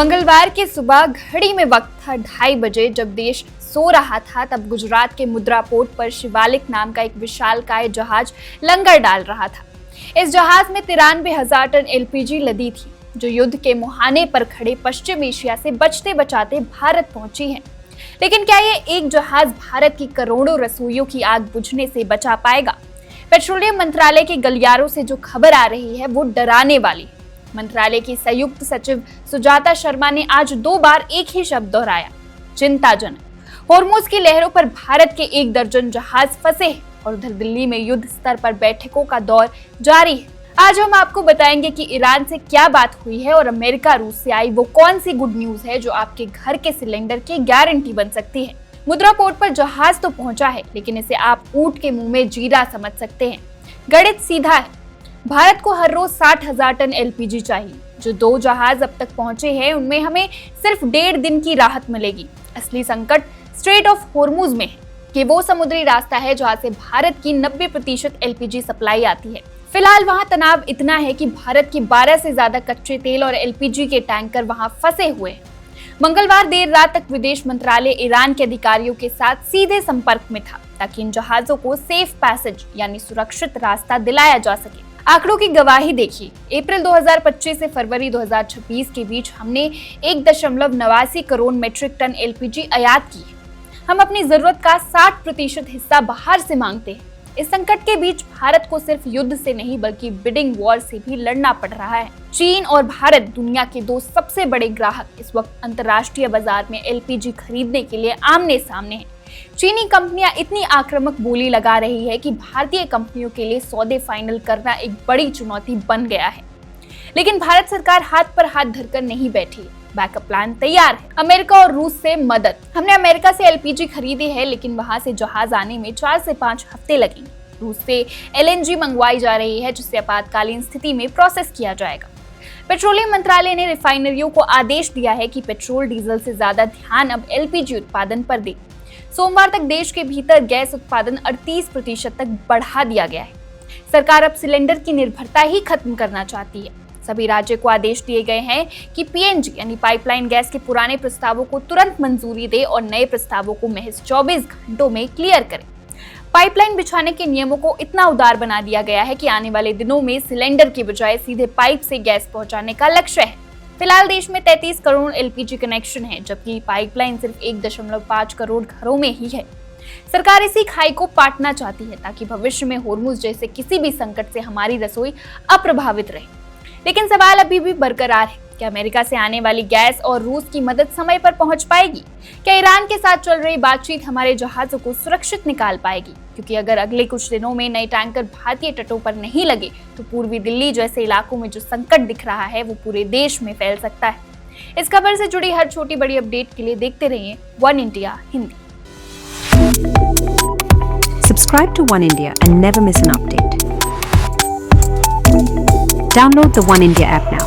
मंगलवार की सुबह घड़ी में वक्त था 2:30 बजे। जब देश सो रहा था तब गुजरात के मुद्रा पोर्ट पर शिवालिक नाम का एक विशालकाय जहाज लंगर डाल रहा था। इस जहाज में 93,000 टन एलपीजी लदी थी, जो युद्ध के मुहाने पर खड़े पश्चिम एशिया से बचते बचाते भारत पहुंची है। लेकिन क्या ये एक जहाज भारत की करोड़ों रसोइयों की आग बुझने से बचा पाएगा? पेट्रोलियम मंत्रालय के गलियारों से जो खबर आ रही है वो डराने वाली है। मंत्रालय की संयुक्त सचिव सुजाता शर्मा ने आज 2 बार एक ही शब्द दोहराया, चिंताजनक। होर्मुज की लहरों पर भारत के 1 दर्जन जहाज फंसे हैं और उधर दिल्ली में युद्ध स्तर पर बैठकों का दौर जारी है। आज हम आपको बताएंगे कि ईरान से क्या बात हुई है और अमेरिका रूस से आई वो कौन सी गुड न्यूज है जो आपके घर के सिलेंडर की गारंटी बन सकती है। मुद्रा पोर्ट पर जहाज तो पहुंचा है, लेकिन इसे आप ऊंट के मुंह में जीरा समझ सकते हैं। गणित सीधा है, भारत को हर रोज 60,000 टन एलपीजी चाहिए। जो 2 जहाज अब तक पहुंचे हैं उनमें हमें सिर्फ 1.5 दिन की राहत मिलेगी। असली संकट स्ट्रेट ऑफ होर्मुज में है, कि वो समुद्री रास्ता है जहां से भारत की 90% एलपीजी सप्लाई आती है। फिलहाल वहां तनाव इतना है कि भारत की 12 से ज्यादा कच्चे तेल और एलपीजी के टैंकर वहां फंसे हुए हैं। मंगलवार देर रात तक विदेश मंत्रालय ईरान के अधिकारियों के साथ सीधे संपर्क में था, ताकि इन जहाजों को सेफ पैसेज यानी सुरक्षित रास्ता दिलाया जा सके। आंकड़ों की गवाही देखिए, अप्रैल 2025 से फरवरी 2026 के बीच हमने 1.89 करोड़ मीट्रिक टन एलपीजी आयात की है। हम अपनी जरूरत का 60% हिस्सा बाहर से मांगते हैं। इस संकट के बीच भारत को सिर्फ युद्ध से नहीं बल्कि बिडिंग वॉर से भी लड़ना पड़ रहा है। चीन और भारत दुनिया के 2 सबसे बड़े ग्राहक इस वक्त अंतर्राष्ट्रीय बाजार में एलपीजी खरीदने के लिए आमने सामने हैं। चीनी कंपनियां इतनी आक्रामक बोली लगा रही है कि भारतीय कंपनियों के लिए सौदे फाइनल करना एक बड़ी चुनौती बन गया है। लेकिन भारत सरकार हाथ पर हाथ धरकर नहीं बैठी, बैकअप प्लान तैयार है। अमेरिका और रूस से मदद। हमने अमेरिका से एलपीजी खरीदी है, लेकिन वहां से जहाज आने में 4 से 5 हफ्ते लगेंगे। रूस से एलएनजी मंगवाई जा रही है, जिसे आपातकालीन स्थिति में प्रोसेस किया जाएगा। पेट्रोलियम मंत्रालय ने रिफाइनरियों को आदेश दिया है कि पेट्रोल डीजल से ज्यादा ध्यान अब एलपीजी उत्पादन पर दे। सोमवार तक देश के भीतर गैस उत्पादन 38% तक बढ़ा दिया गया है। सरकार अब सिलेंडर की निर्भरता ही खत्म करना चाहती है। सभी राज्यों को आदेश दिए गए हैं कि पीएनजी यानी पाइपलाइन गैस के पुराने प्रस्तावों को तुरंत मंजूरी दे और नए प्रस्तावों को महज 24 घंटों में क्लियर करें। पाइपलाइन बिछाने के नियमों को इतना उदार बना दिया गया है कि आने वाले दिनों में सिलेंडर की बजाय सीधे पाइप से गैस पहुंचाने का लक्ष्य है। फिलहाल देश में 33 करोड़ एलपीजी कनेक्शन है, जबकि पाइपलाइन सिर्फ 1.5 करोड़ घरों में ही है। सरकार इसी खाई को पाटना चाहती है ताकि भविष्य में होर्मुज जैसे किसी भी संकट से हमारी रसोई अप्रभावित रहे। लेकिन सवाल अभी भी बरकरार है, क्या अमेरिका से आने वाली गैस और रूस की मदद समय पर पहुंच पाएगी? क्या ईरान के साथ चल रही बातचीत हमारे जहाजों को सुरक्षित निकाल पाएगी? क्योंकि अगर अगले कुछ दिनों में नए टैंकर भारतीय तटों पर नहीं लगे तो पूर्वी दिल्ली जैसे इलाकों में जो संकट दिख रहा है वो पूरे देश में फैल सकता है। इस खबर से जुड़ी हर छोटी बड़ी अपडेट के लिए देखते रहिए one India Hindi. Subscribe to One India and never miss an update. Download the One India app now.